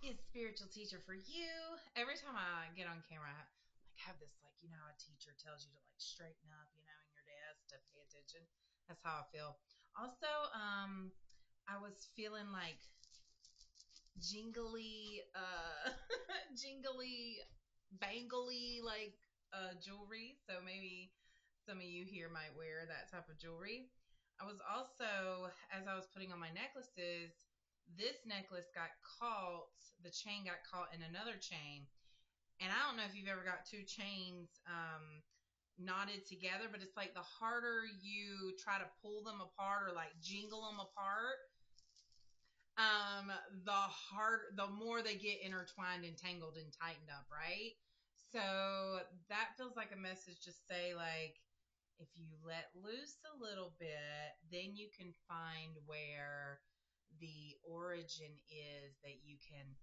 is spiritual teacher for you. Every time I get on camera, I have this how a teacher tells you to straighten up, in your desk to pay attention. That's how I feel. Also, I was feeling jingly, jingly, bangly jewelry. So maybe some of you here might wear that type of jewelry. I was also, as I was putting on my necklaces, this necklace got caught, the chain got caught in another chain. And I don't know if you've ever got two chains knotted together, but it's like the harder you try to pull them apart or jingle them apart, the more they get intertwined and tangled and tightened up, right? So that feels like a message to say, if you let loose a little bit, then you can find where the origin is, that you can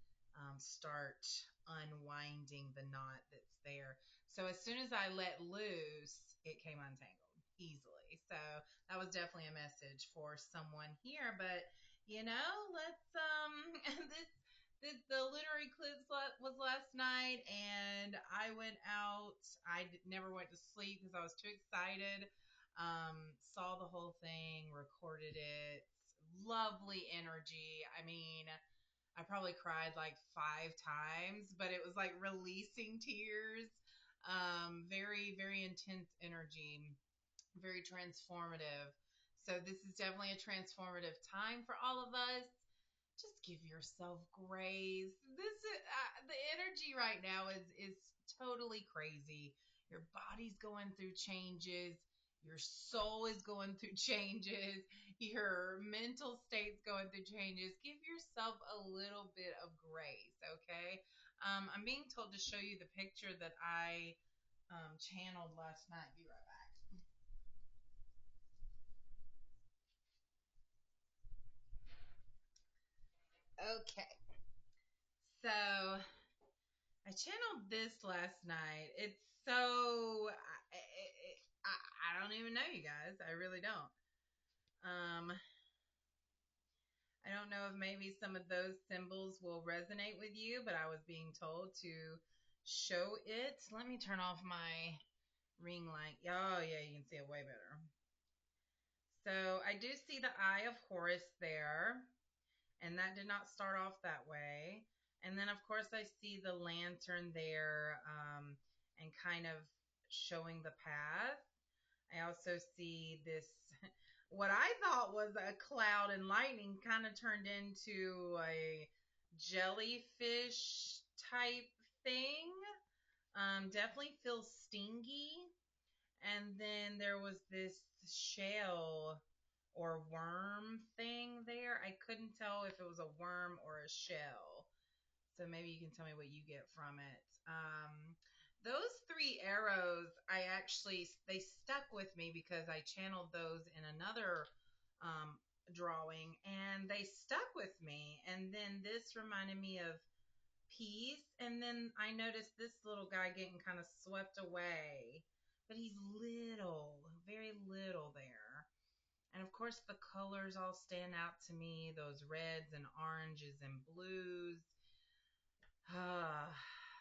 start unwinding the knot that's there. So as soon as I let loose, it came untangled easily. So that was definitely a message for someone here. But let's the lunar eclipse was last night, and I went out. I never went to sleep because I was too excited. Saw the whole thing, recorded it. Lovely energy. I mean, I probably cried like 5 times, but it was like releasing tears. Very, very intense energy, very transformative. So this is definitely a transformative time for all of us. Just give yourself grace. This is the energy right now is totally crazy. Your body's going through changes. Your soul is going through changes. Your mental state's going through changes. Give yourself a little bit of grace, okay? I'm being told to show you the picture that I channeled last night. Be right back. Okay. So I channeled this last night. It's so I don't even know, you guys. I really don't. Um, I don't know if maybe some of those symbols will resonate with you, but I was being told to show it. Let me turn off my ring light. Oh yeah, you can see it way better. So I do see the Eye of Horus there, and that did not start off that way. And then, of course, I see the lantern there, and kind of showing the path. I also see this, what I thought was a cloud and lightning kind of turned into a jellyfish type thing. Definitely feels stingy. And then there was this shell or worm thing there. I couldn't tell if it was a worm or a shell. So maybe you can tell me what you get from it. Those three arrows, they stuck with me because I channeled those in another drawing, and they stuck with me. And then this reminded me of peace. And then I noticed this little guy getting kind of swept away, but he's little, very little there. And of course, the colors all stand out to me, those reds and oranges and blues.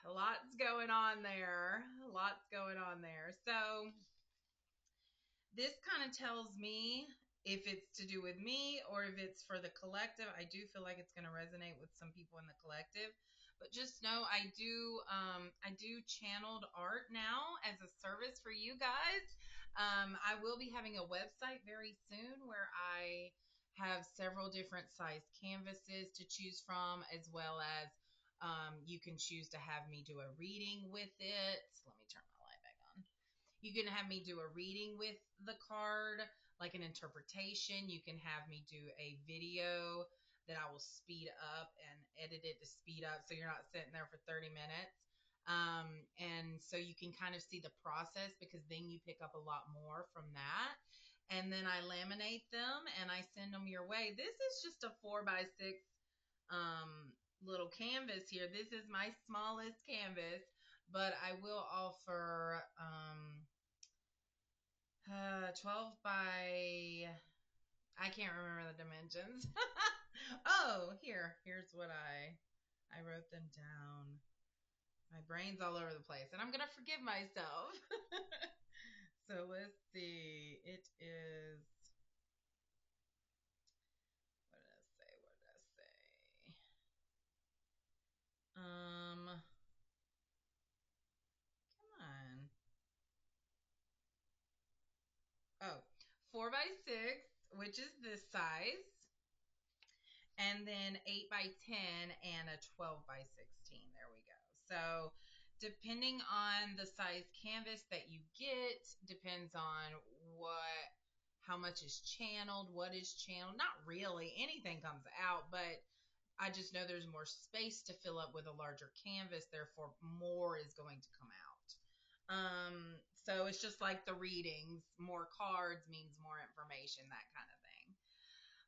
Lots going on there. Lots going on there. So this kind of tells me if it's to do with me or if it's for the collective. I do feel like it's going to resonate with some people in the collective. But just know I do channeled art now as a service for you guys. I will be having a website very soon where I have several different size canvases to choose from, as well as you can choose to have me do a reading with it. Let me turn my light back on. You can have me do a reading with the card, like an interpretation. You can have me do a video that I will speed up and edit it to speed up so you're not sitting there for 30 minutes. And so you can kind of see the process, because then you pick up a lot more from that. And then I laminate them and I send them your way. This is just a 4x6 little canvas here. This is my smallest canvas, but I will offer 12 by, I can't remember the dimensions. Oh, here's what I I wrote them down. My brain's all over the place, and I'm gonna forgive myself. So let's see. It is. What did I say? What did I say? Come on. Oh, 4 by 6, which is this size, and then 8 by 10 and a 12 by 16. There we go. So depending on the size canvas that you get, depends on how much is channeled, what is channeled. Not really, anything comes out, but I just know there's more space to fill up with a larger canvas, therefore more is going to come out. So it's just like the readings, more cards means more information, that kind of thing.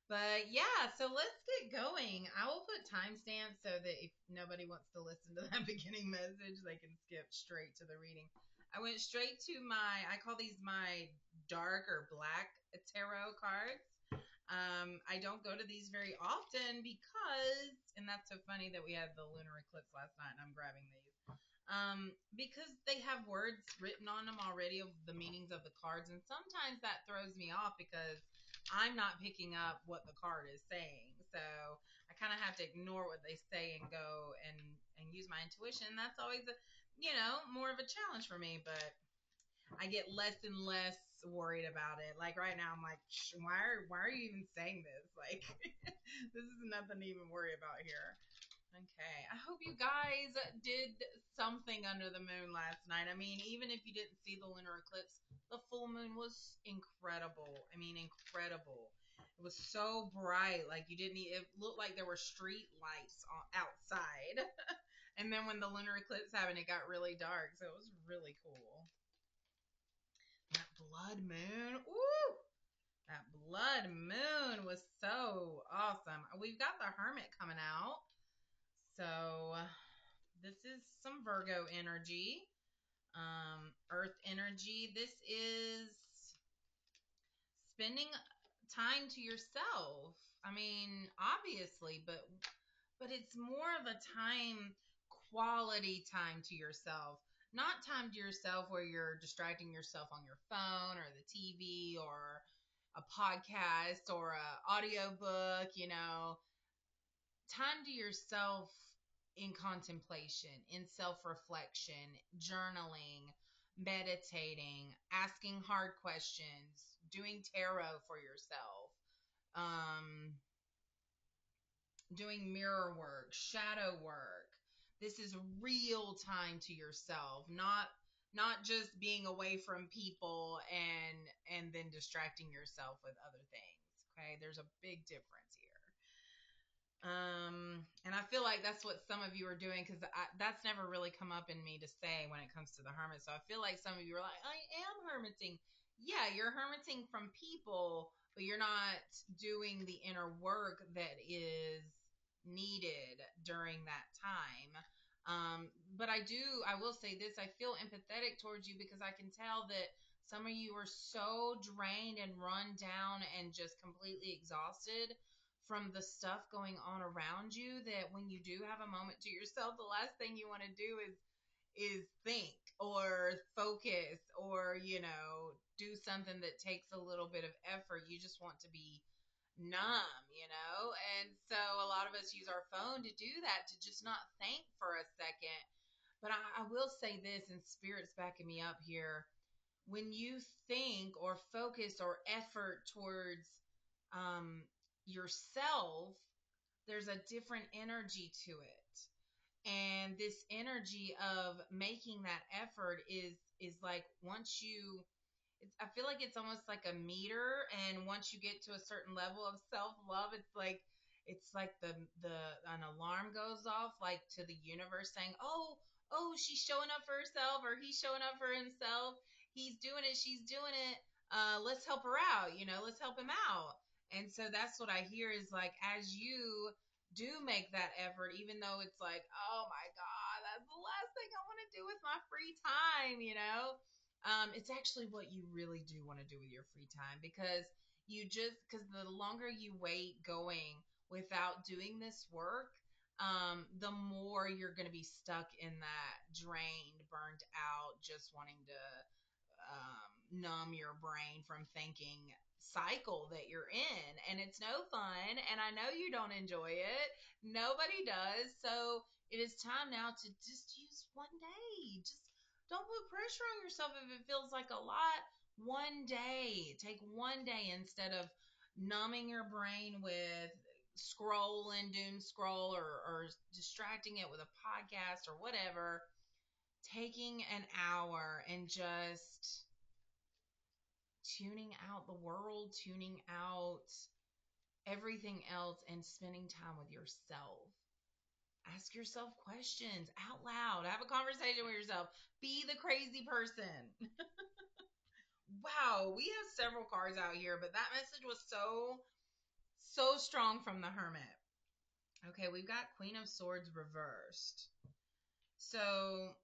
But yeah, so let's get going. I will put timestamps so that if nobody wants to listen to that beginning message, they can skip straight to the reading. I went straight to I call these my dark or black tarot cards. I don't go to these very often because, and that's so funny that we had the lunar eclipse last night and I'm grabbing these. Because they have words written on them already of the meanings of the cards, and sometimes that throws me off because I'm not picking up what the card is saying. So I kind of have to ignore what they say and go and use my intuition. That's always more of a challenge for me, but I get less and less worried about it. Like right now, I'm like, why are you even saying this? Like, this is nothing to even worry about here. Okay, I hope you guys did something under the moon last night. I mean, even if you didn't see the lunar eclipse, the full moon was incredible. I mean, incredible. It was so bright, like it looked like there were street lights outside. And then when the lunar eclipse happened, it got really dark, so it was really cool. That blood moon, ooh! That blood moon was so awesome. We've got the Hermit coming out. So this is some Virgo energy, Earth energy. This is spending time to yourself. I mean, obviously, but it's more of a quality time to yourself. Not time to yourself where you're distracting yourself on your phone or the TV or a podcast or a audiobook, time to yourself in contemplation, in self-reflection, journaling, meditating, asking hard questions, doing tarot for yourself, um, doing mirror work, shadow work. This is real time to yourself, not just being away from people and then distracting yourself with other things. Okay, there's a big difference here. And I feel like that's what some of you are doing because that's never really come up in me to say when it comes to the hermit. So I feel like some of you are like, I am hermiting. Yeah, you're hermiting from people, but you're not doing the inner work that is needed during that time. But I will say this, I feel empathetic towards you because I can tell that some of you are so drained and run down and just completely exhausted from the stuff going on around you that when you do have a moment to yourself, the last thing you want to do is think or focus or do something that takes a little bit of effort. You just want to be numb. And so a lot of us use our phone to do that, to just not think for a second. But I will say this, and Spirit's backing me up here. When you think or focus or effort towards yourself, there's a different energy to it. And this energy of making that effort is like I feel like it's almost like a meter, and once you get to a certain level of self-love, it's like an alarm goes off, like to the universe saying, oh, she's showing up for herself, or he's showing up for himself, he's doing it, she's doing it, let's help her out, let's help him out. And so that's what I hear is like, as you do make that effort, even though it's like, oh my God, that's the last thing I want to do with my free time. It's actually what you really do want to do with your free time, because the longer you wait going without doing this work, the more you're going to be stuck in that drained, burnt out, just wanting to numb your brain from thinking cycle that you're in. And it's no fun. And I know you don't enjoy it. Nobody does. So it is time now to just use one day. Just don't put pressure on yourself if it feels like a lot. One day. Take one day instead of numbing your brain with scrolling, doom scroll, or distracting it with a podcast or whatever. Taking an hour and just tuning out the world, tuning out everything else, and spending time with yourself. Ask yourself questions out loud. Have a conversation with yourself. Be the crazy person. Wow, we have several cards out here, but that message was so strong from the Hermit. Okay, we've got Queen of Swords reversed. So,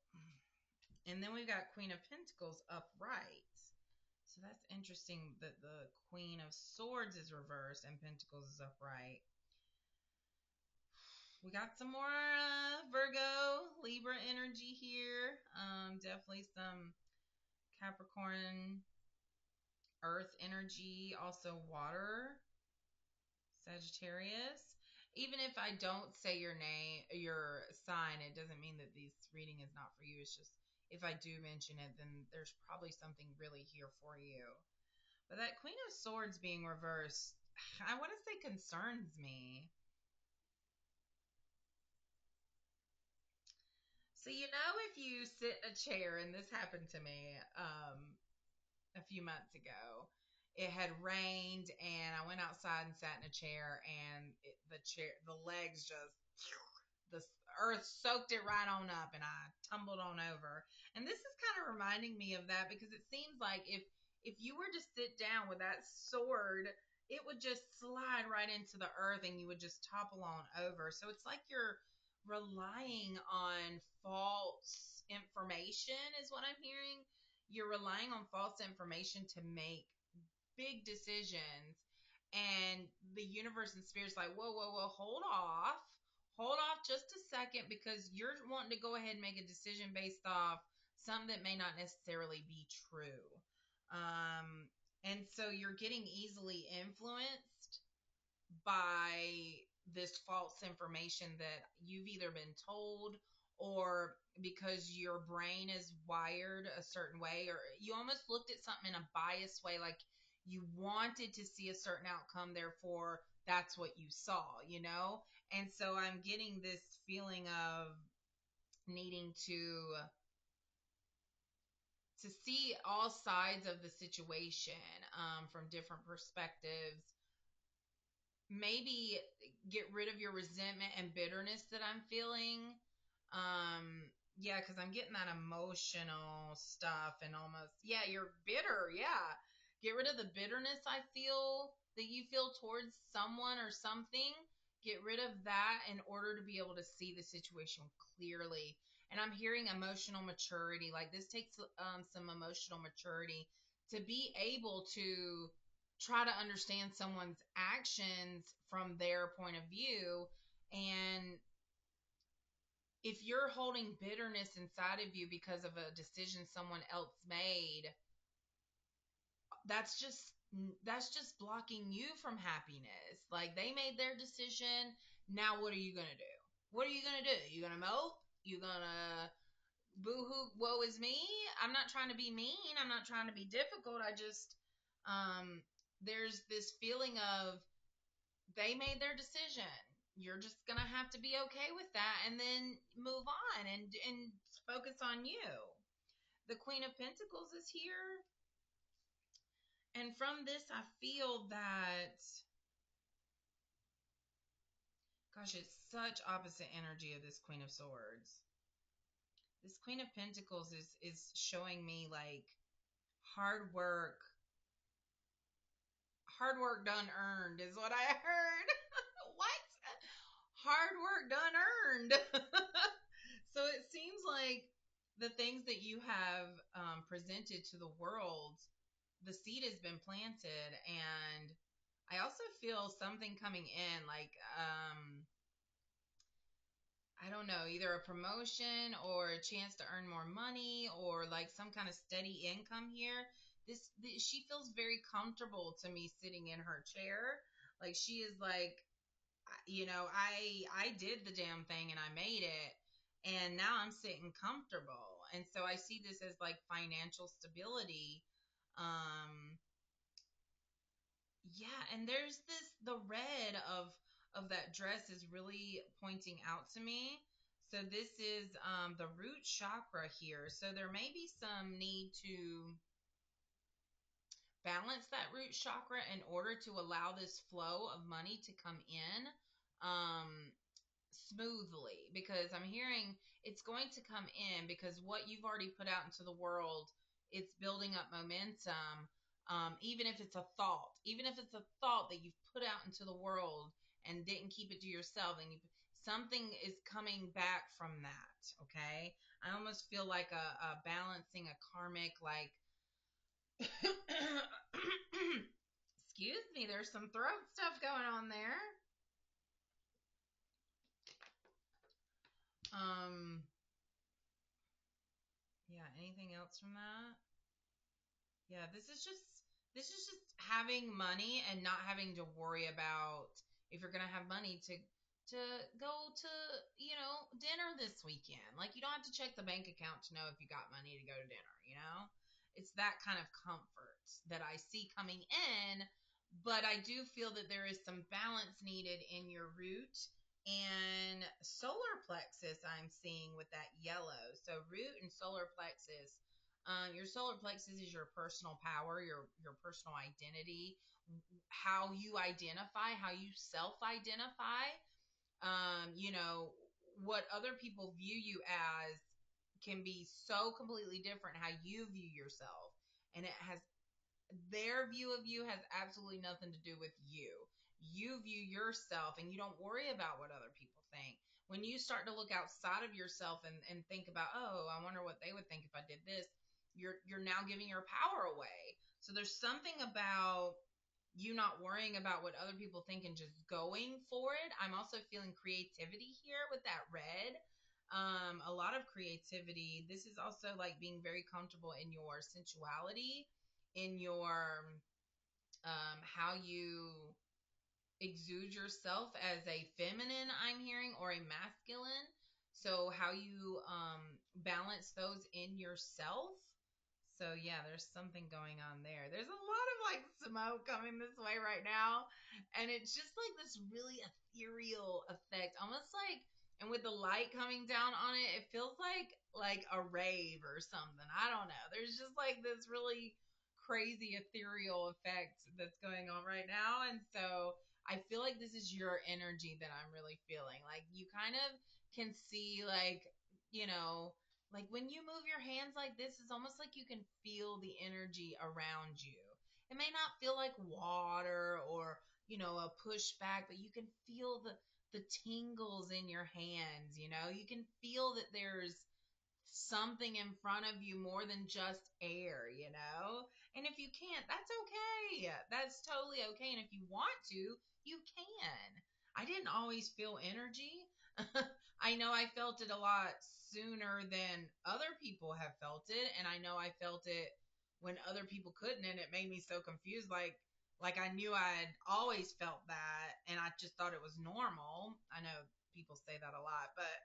and then we've got Queen of Pentacles upright. So that's interesting that the Queen of Swords is reversed and Pentacles is upright. We got some more Virgo, Libra energy here. Definitely some Capricorn, Earth energy, also water, Sagittarius. Even if I don't say your name, your sign, it doesn't mean that this reading is not for you. It's just if I do mention it, then there's probably something really here for you. But that Queen of Swords being reversed, I want to say concerns me. So, if you sit in a chair, and this happened to me a few months ago, it had rained, and I went outside and sat in a chair, and the legs just, the earth soaked it right on up, and I tumbled on over. And this is kind of reminding me of that because it seems like if you were to sit down with that sword, it would just slide right into the earth, and you would just topple on over. So it's like you're relying on false information, is what I'm hearing. You're relying on false information to make big decisions, and the universe and spirit's like, whoa, whoa, whoa, hold off just a second, because you're wanting to go ahead and make a decision based off something that may not necessarily be true. And so you're getting easily influenced by this false information that you've either been told, or because your brain is wired a certain way, or you almost looked at something in a biased way, like you wanted to see a certain outcome, therefore that's what you saw. And so I'm getting this feeling of needing to see all sides of the situation, from different perspectives. Maybe get rid of your resentment and bitterness that I'm feeling. Yeah, because I'm getting that emotional stuff, and almost, yeah, you're bitter. Yeah. Get rid of the bitterness that you feel towards someone or something. Get rid of that in order to be able to see the situation clearly. And I'm hearing emotional maturity. Like, this takes some emotional maturity to be able to try to understand someone's actions from their point of view. And if you're holding bitterness inside of you because of a decision someone else made, that's just blocking you from happiness. Like, they made their decision. Now what are you going to do? What are you going to do? You going to mope? You going to boo-hoo, woe is me? I'm not trying to be mean. I'm not trying to be difficult. I just, there's this feeling of, they made their decision. You're just going to have to be okay with that, and then move on and focus on you. The Queen of Pentacles is here. And from this, I feel that, gosh, it's such opposite energy of this Queen of Swords. This Queen of Pentacles is showing me like hard work done earned is what I heard. What? Hard work done earned. So it seems like the things that you have presented to the world, the seed has been planted. And I also feel something coming in, like I don't know, either a promotion or a chance to earn more money or like some kind of steady income here. She feels very comfortable to me sitting in her chair. Like she is like, I did the damn thing and I made it, and now I'm sitting comfortable. And so I see this as like financial stability. Um yeah, and there's the red of that dress is really pointing out to me. So this is the root chakra here. So there may be some need to balance that root chakra in order to allow this flow of money to come in um smoothly, because I'm hearing it's going to come in because what you've already put out into the world, it's building up momentum. Even if it's a thought, even if it's a thought that you've put out into the world and didn't keep it to yourself, and something is coming back from that. Okay, I almost feel like a balancing, a karmic, like excuse me, there's some throat stuff going on there. um yeah, anything else from that? Yeah, this is just having money and not having to worry about if you're gonna have money to go to, dinner this weekend. Like you don't have to check the bank account to know if you got money to go to dinner. It's that kind of comfort that I see coming in, but I do feel that there is some balance needed in your root and solar plexus I'm seeing with that yellow. So root and solar plexus, your solar plexus is your personal power, your personal identity, how you identify, how you self-identify. You know, what other people view you as can be so completely different how you view yourself, and it has their view of you has absolutely nothing to do with you. You view yourself and you don't worry about what other people think. When you start to look outside of yourself and think about, oh, I wonder what they would think if I did this, you're now giving your power away. So there's something about you not worrying about what other people think and just going for it. I'm also feeling creativity here with that red. A lot of creativity. This is also like being very comfortable in your sensuality, in your how you exude yourself as a feminine, I'm hearing, or a masculine. So how you balance those in yourself. So yeah, there's something going on there. There's a lot of like smoke coming this way right now, and it's just like this really ethereal effect, almost like, and with the light coming down on it, it feels like a rave or something. I don't know. There's just like this really crazy ethereal effect that's going on right now, and so I feel like this is your energy that I'm really feeling. Like you kind of can see, like, you know, like when you move your hands like this, it's almost like you can feel the energy around you. It may not feel like water or, a pushback, but you can feel the tingles in your hands. You can feel that there's something in front of you more than just air. And if you can't, that's okay. That's totally okay. And if you want to, you can. I didn't always feel energy. I know I felt it a lot sooner than other people have felt it, and I know I felt it when other people couldn't, and it made me so confused. Like I knew I'd always felt that, and I just thought it was normal. I know people say that a lot, but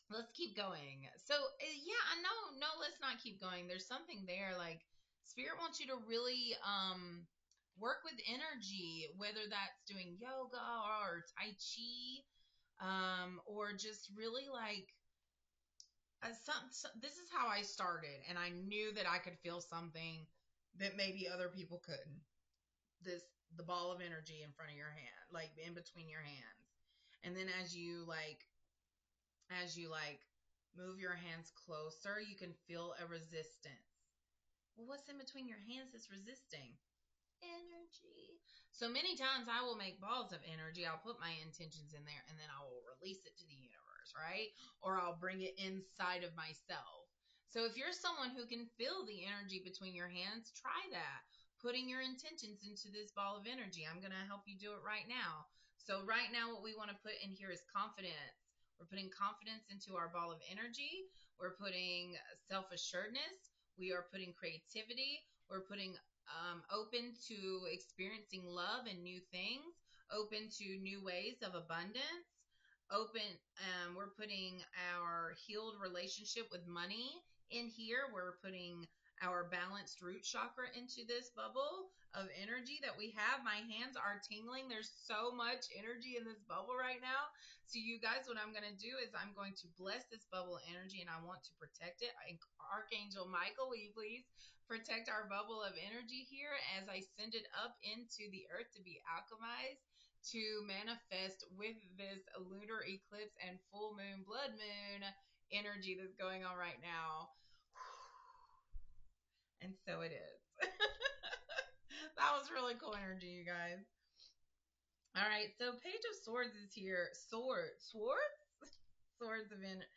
let's keep going. So, yeah, no, let's not keep going. There's something there. Like, Spirit wants you to really work with energy, whether that's doing yoga or Tai Chi, or just really like, this is how I started, and I knew that I could feel something that maybe other people couldn't. The ball of energy in front of your hand, like in between your hands. And then as you move your hands closer, you can feel a resistance. Well, what's in between your hands that's resisting? Energy. So many times I will make balls of energy. I'll put my intentions in there and then I will release it to the universe, right? Or I'll bring it inside of myself. So if you're someone who can feel the energy between your hands, try that. Putting your intentions into this ball of energy. I'm going to help you do it right now. So right now what we want to put in here is confidence. We're putting confidence into our ball of energy. We're putting self-assuredness. We are putting creativity. We're putting open to experiencing love and new things, open to new ways of abundance, open. We're putting our healed relationship with money in here. We're putting our balanced root chakra into this bubble of energy that we have. My hands are tingling. There's so much energy in this bubble right now. So you guys, what I'm going to do is I'm going to bless this bubble of energy, and I want to protect it. Archangel Michael, will you please protect our bubble of energy here as I send it up into the earth to be alchemized, to manifest with this lunar eclipse and full moon, blood moon energy that's going on right now. And so it is. That was really cool energy, you guys. All right, so Page of Swords is here. Swords of en-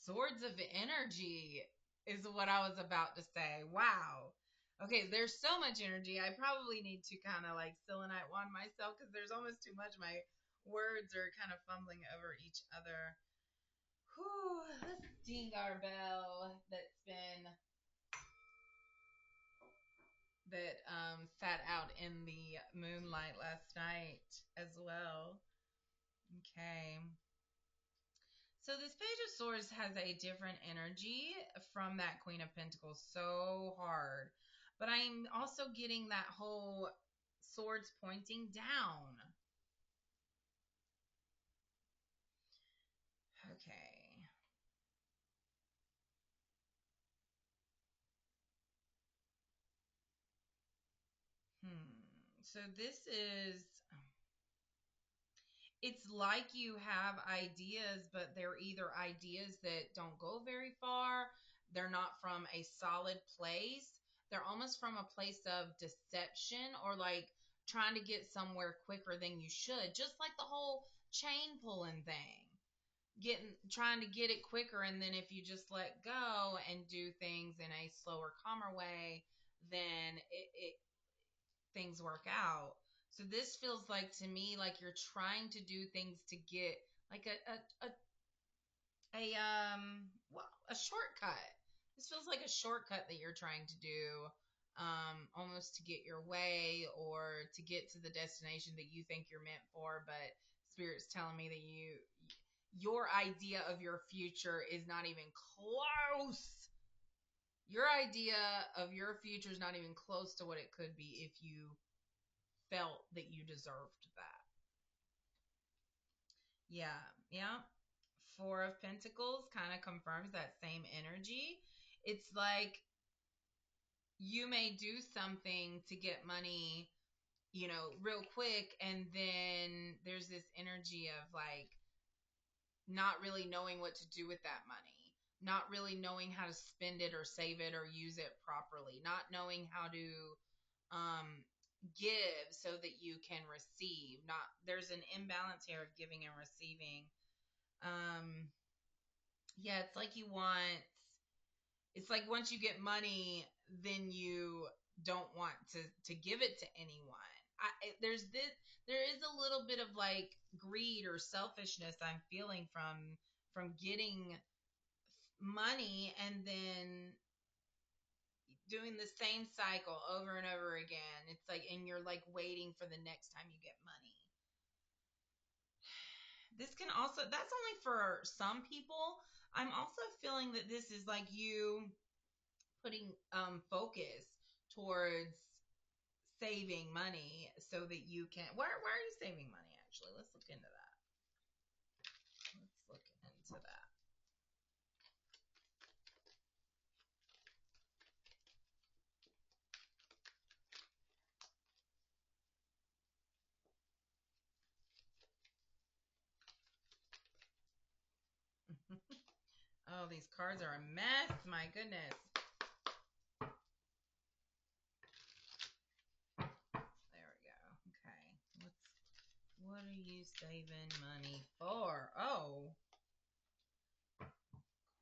Swords of energy is what I was about to say. Wow. Okay, there's so much energy. I probably need to kind of like selenite wand myself because there's almost too much. My words are kind of fumbling over each other. Whew, let's ding our bell that's been that sat out in the moonlight last night as well. Okay. So this Page of Swords has a different energy from that Queen of Pentacles, so hard. But I'm also getting that whole swords pointing down. Okay. So this is, it's like you have ideas, but they're either ideas that don't go very far. They're not from a solid place. They're almost from a place of deception or like trying to get somewhere quicker than you should. Just like the whole chain pulling thing. Trying to get it quicker, and then if you just let go and do things in a slower, calmer way, then it things work out. So this feels like to me like you're trying to do things to get like a shortcut. This feels like a shortcut that you're trying to do, almost to get your way or to get to the destination that you think you're meant for. But Spirit's telling me that your idea of your future is not even close. Your idea of your future is not even close to what it could be if you felt that you deserved that. Yeah, yeah. Four of Pentacles kind of confirms that same energy. It's like you may do something to get money, real quick, and then there's this energy of like not really knowing what to do with that money, not really knowing how to spend it or save it or use it properly, not knowing how to um, give so that you can receive. Not There's an imbalance here of giving and receiving. Um, yeah, it's like once you get money, then you don't want to give it to anyone. There is a little bit of like greed or selfishness I'm feeling from getting money and then doing the same cycle over and over again. It's like, and you're like waiting for the next time you get money. This can also, that's only for some people. I'm also feeling that this is like you putting focus towards saving money so that you can, where are you saving money actually? Let's look into that. Let's look into that. Oh, these cards are a mess. My goodness. There we go. Okay. What are you saving money for? Oh,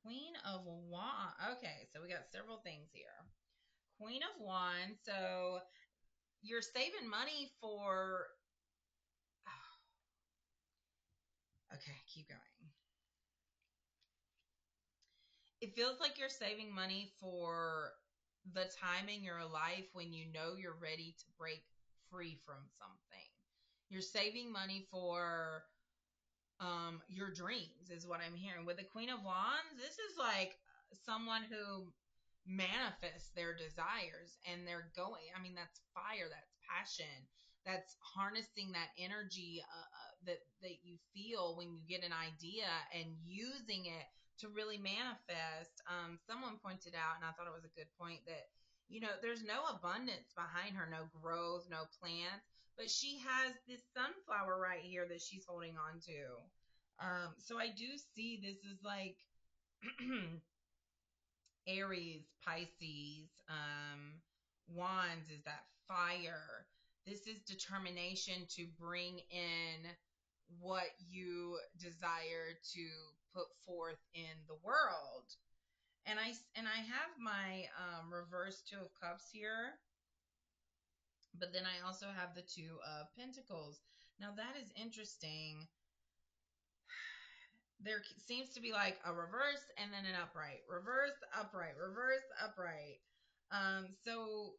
Queen of Wands. Okay, so we got several things here. Queen of Wands. So you're saving money for Okay, keep going. It feels like you're saving money for the time in your life when you know you're ready to break free from something. You're saving money for your dreams is what I'm hearing. With the Queen of Wands, this is like someone who manifests their desires and they're going. I mean, that's fire, that's passion, that's harnessing that energy that you feel when you get an idea and using it to really manifest. Someone pointed out, and I thought it was a good point, that there's no abundance behind her, no growth, no plants, but she has this sunflower right here that she's holding on to. So I do see this is like Aries, Pisces, Wands is that fire. This is determination to bring in what you desire to put forth in the world. And I have my reverse Two of Cups here, but then I also have the Two of Pentacles. Now that is interesting. There seems to be like a reverse and then an upright, reverse, upright, reverse, upright. So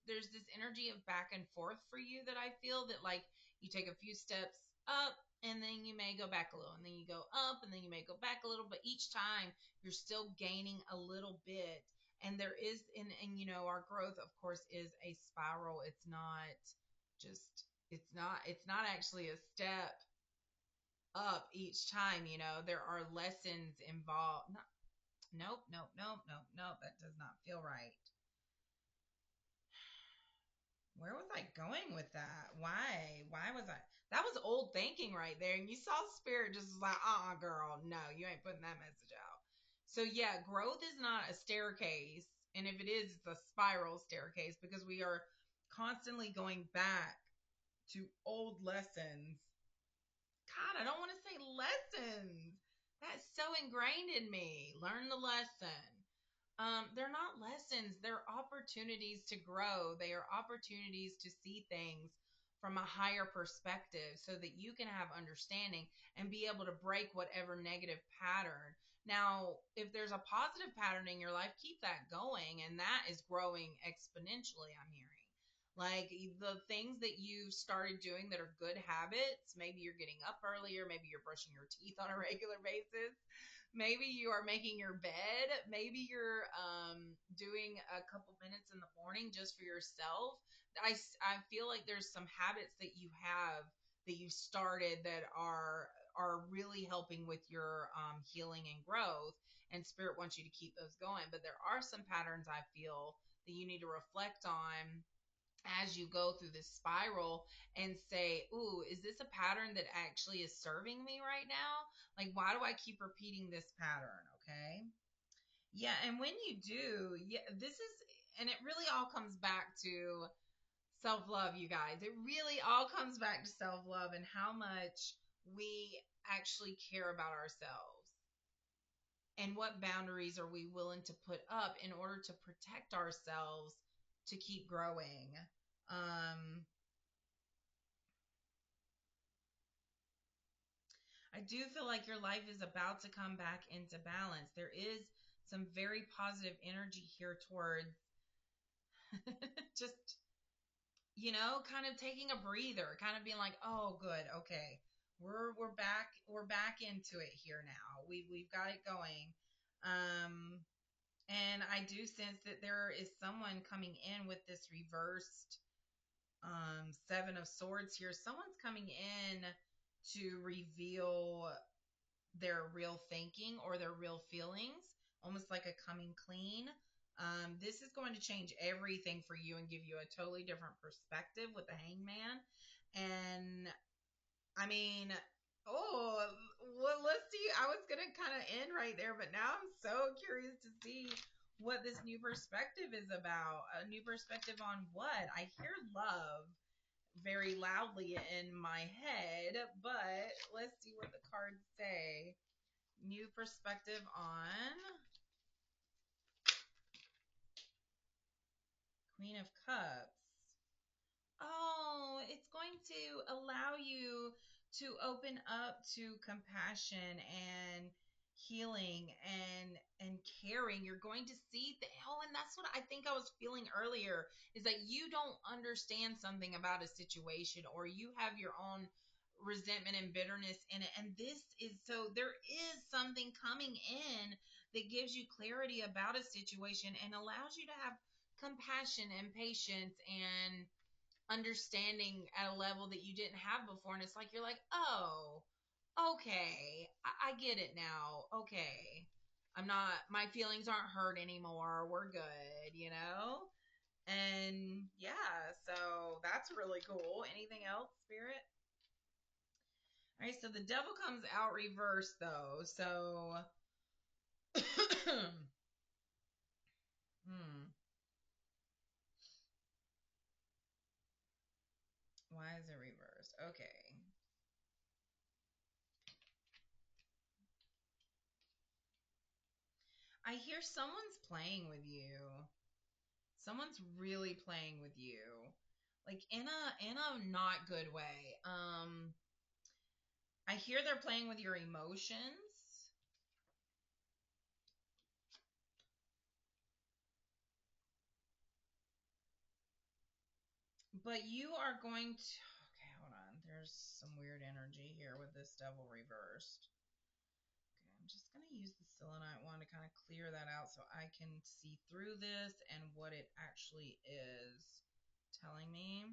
there's this energy of back and forth for you that I feel that like you take a few steps up and then you may go back a little and then you go up and then you may go back a little, but each time you're still gaining a little bit. And there is, and our growth, of course, is a spiral. It's not just, it's not actually a step up each time. There are lessons involved. No, nope, nope, nope, nope, nope. That does not feel right. Where was I going with that? Why was I? That was old thinking right there. And you saw spirit just like, girl, no, you ain't putting that message out. So yeah, growth is not a staircase. And if it is, it's a spiral staircase because we are constantly going back to old lessons. God, I don't want to say lessons. That's so ingrained in me. Learn the lesson. They're not lessons. They're opportunities to grow. They are opportunities to see things from a higher perspective so that you can have understanding and be able to break whatever negative pattern. Now, if there's a positive pattern in your life, keep that going. And that is growing exponentially, I'm hearing. Like the things that you started doing that are good habits, maybe you're getting up earlier, maybe you're brushing your teeth on a regular basis, maybe you are making your bed, maybe you're doing a couple minutes in the morning just for yourself. I feel like there's some habits that you have that you started that are really helping with your healing and growth, and spirit wants you to keep those going. But there are some patterns I feel that you need to reflect on as you go through this spiral and say, ooh, is this a pattern that actually is serving me right now? Like, why do I keep repeating this pattern? Okay. Yeah. And when you do, yeah, this is, and it really all comes back to self love, you guys. It really all comes back to self love and how much we actually care about ourselves and what boundaries are we willing to put up in order to protect ourselves to keep growing. Um, I do feel like your life is about to come back into balance. There is some very positive energy here towards just, kind of taking a breather, kind of being like, "Oh, good. Okay. We're back into it here now. We've got it going." Um and I do sense that there is someone coming in with this reversed Seven of Swords here. Someone's coming in to reveal their real thinking or their real feelings, almost like a coming clean. This is going to change everything for you and give you a totally different perspective with the Hangman. And I mean, oh, well, let's see. I was going to kind of end right there, but now I'm so curious to see what this new perspective is about. A new perspective on what? I hear love very loudly in my head, but let's see what the cards say. New perspective on Queen of Cups. Oh, it's going to allow you to open up to compassion and healing and caring. You're going to see and that's what I think I was feeling earlier, is that you don't understand something about a situation, or you have your own resentment and bitterness in it, and this is so there is something coming in that gives you clarity about a situation and allows you to have compassion and patience and understanding at a level that you didn't have before. And it's like, you're like, oh, okay, I get it now. Okay. My feelings aren't hurt anymore. We're good, you know? And yeah, so that's really cool. Anything else, Spirit? All right, so the devil comes out reversed, though. So, hmm, why is it reversed? Okay. I hear someone's playing with you. Someone's really playing with you, like in a not good way. I hear they're playing with your emotions, but you are going to, okay, hold on, there's some weird energy here with this devil reversed. Okay, I'm just going to use the selenite one to kind of clear that out so I can see through this and what it actually is telling me.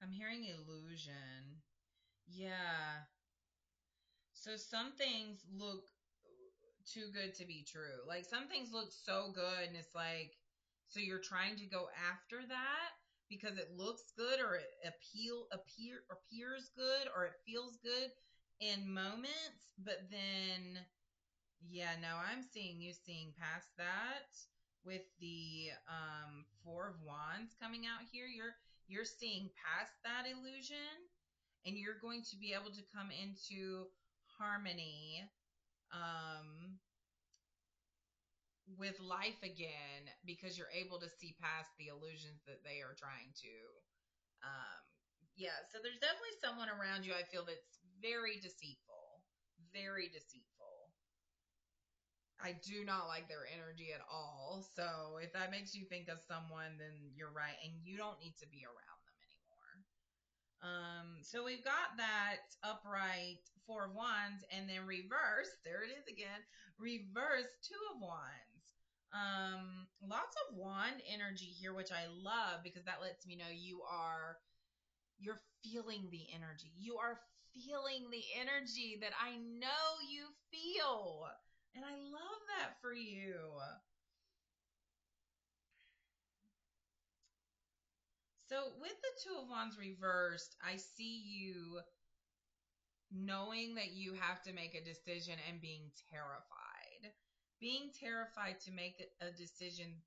I'm hearing illusion. Yeah. So some things look too good to be true. Like some things look so good, and it's like, so you're trying to go after that because it looks good, or it appears good, or it feels good in moments, but then yeah, no, I'm seeing you seeing past that with the Four of Wands coming out here. You're seeing past that illusion, and you're going to be able to come into harmony um with life again, because you're able to see past the illusions that they are trying to um yeah, so there's definitely someone around you, I feel, that's very deceitful, very deceitful. I do not like their energy at all. So if that makes you think of someone, then you're right, and you don't need to be around them anymore. So we've got that upright Four of Wands, and then reverse. There it is again. Reverse Two of Wands. Lots of wand energy here, which I love, because that lets me know you're feeling the energy. You are feeling the energy that I know you feel. And I love that for you. So with the Two of Wands reversed, I see you knowing that you have to make a decision and being terrified. Being terrified to make a decision.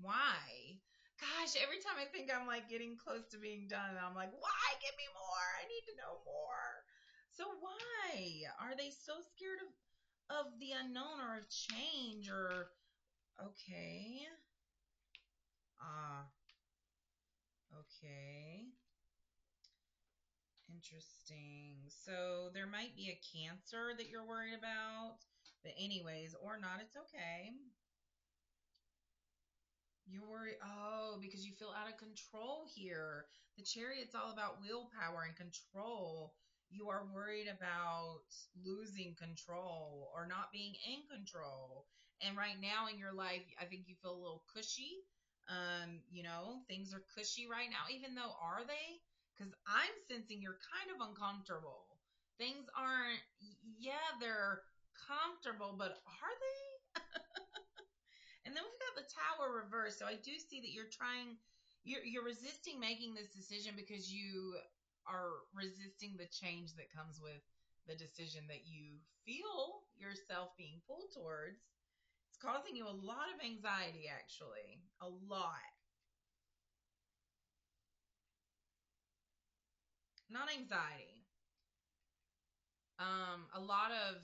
Why? Gosh, every time I think I'm like getting close to being done, I'm like, why? Give me more. I need to know more. So why? Are they so scared of the unknown, or of change, or okay. Ah, okay. Interesting. So there might be a cancer that you're worried about. But anyways, or not, it's okay. You're worried, oh, because you feel out of control here. The Chariot's all about willpower and control. You are worried about losing control or not being in control. And right now in your life, I think you feel a little cushy. Things are cushy right now, even though, are they? Because I'm sensing you're kind of uncomfortable. Things aren't, yeah, they're comfortable, but are they? And then we've got the Tower reversed. So I do see that you're resisting making this decision because you are resisting the change that comes with the decision that you feel yourself being pulled towards. It's causing you a lot of anxiety, actually. A lot. Not anxiety. A lot of,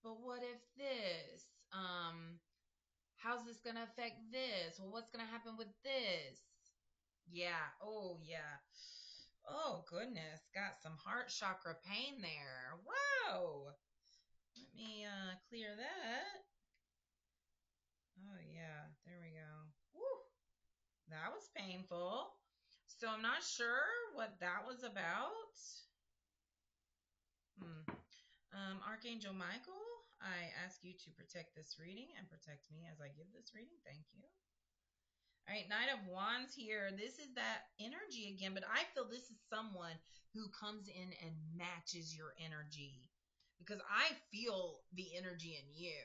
but what if this? this going to affect this? Well, what's going to happen with this? Yeah. Oh, yeah. Oh, goodness. Got some heart chakra pain there. Whoa. Let me clear that. Oh, yeah. There we go. Woo. That was painful. So I'm not sure what that was about. Archangel Michael, I ask you to protect this reading and protect me as I give this reading. Thank you. All right, Knight of Wands here. This is that energy again, but I feel this is someone who comes in and matches your energy because I feel the energy in you.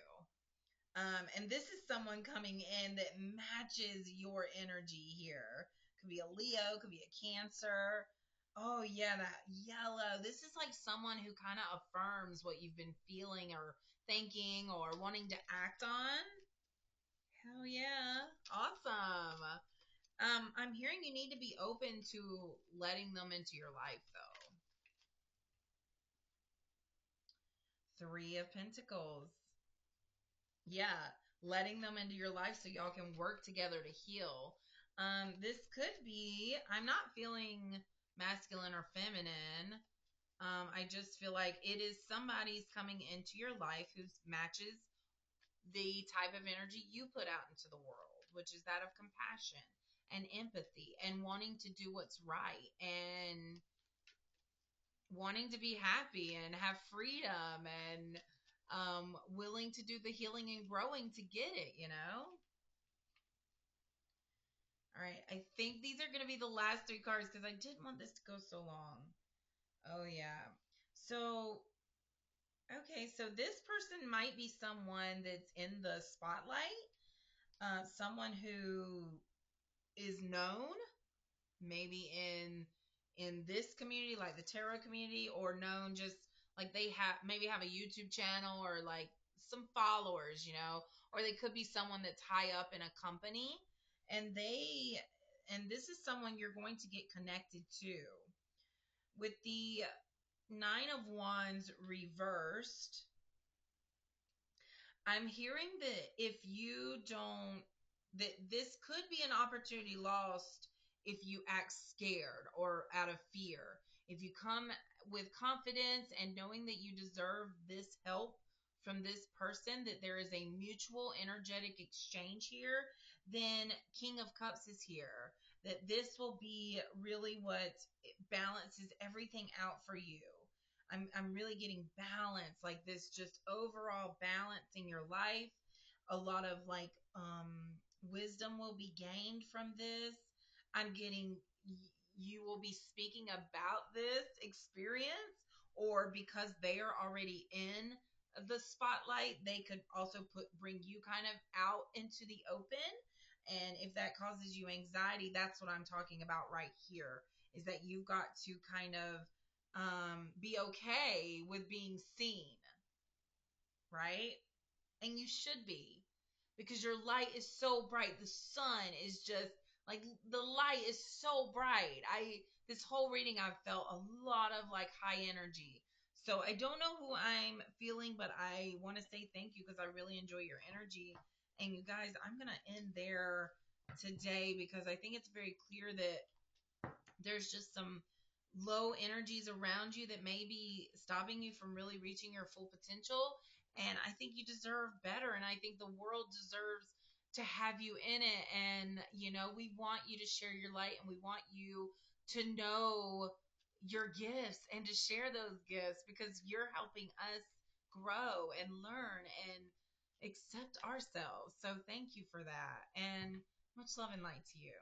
And this is someone coming in that matches your energy here. Could be a Leo, could be a Cancer. Oh, yeah, that yellow. This is like someone who kind of affirms what you've been feeling or thinking or wanting to act on. Hell yeah. Awesome. I'm hearing you need to be open to letting them into your life, though. Three of Pentacles. Yeah, letting them into your life so y'all can work together to heal. This could be, I'm not feeling masculine or feminine. I just feel like it is somebody's coming into your life who matches the type of energy you put out into the world, which is that of compassion and empathy and wanting to do what's right and wanting to be happy and have freedom and willing to do the healing and growing to get it, you know? All right, I think these are going to be the last three cards because I didn't want this to go so long. Oh, yeah. So, okay, so this person might be someone that's in the spotlight, someone who is known maybe in this community, like the tarot community, or known just like they have maybe have a YouTube channel or like some followers, you know, or they could be someone that's high up in a company and this is someone you're going to get connected to. With the Nine of Wands reversed, I'm hearing that if you don't, that this could be an opportunity lost if you act scared or out of fear. If you come with confidence and knowing that you deserve this help from this person, that there is a mutual energetic exchange here, then King of Cups is here. That this will be really what balances everything out for you. I'm really getting balance, like this just overall balance in your life. A lot of like wisdom will be gained from this. I'm getting you will be speaking about this experience, or because they are already in the spotlight, they could also bring you kind of out into the open. And if that causes you anxiety, that's what I'm talking about right here, is that you've got to kind of be okay with being seen, right? And you should be, because your light is so bright. The sun is just like the light is so bright. This whole reading I've felt a lot of like high energy. So I don't know who I'm feeling, but I want to say thank you because I really enjoy your energy. And you guys, I'm going to end there today because I think it's very clear that there's just some low energies around you that may be stopping you from really reaching your full potential. And I think you deserve better. And I think the world deserves to have you in it. And, you know, we want you to share your light and we want you to know your gifts and to share those gifts because you're helping us grow and learn and accept ourselves. So thank you for that. And much love and light to you.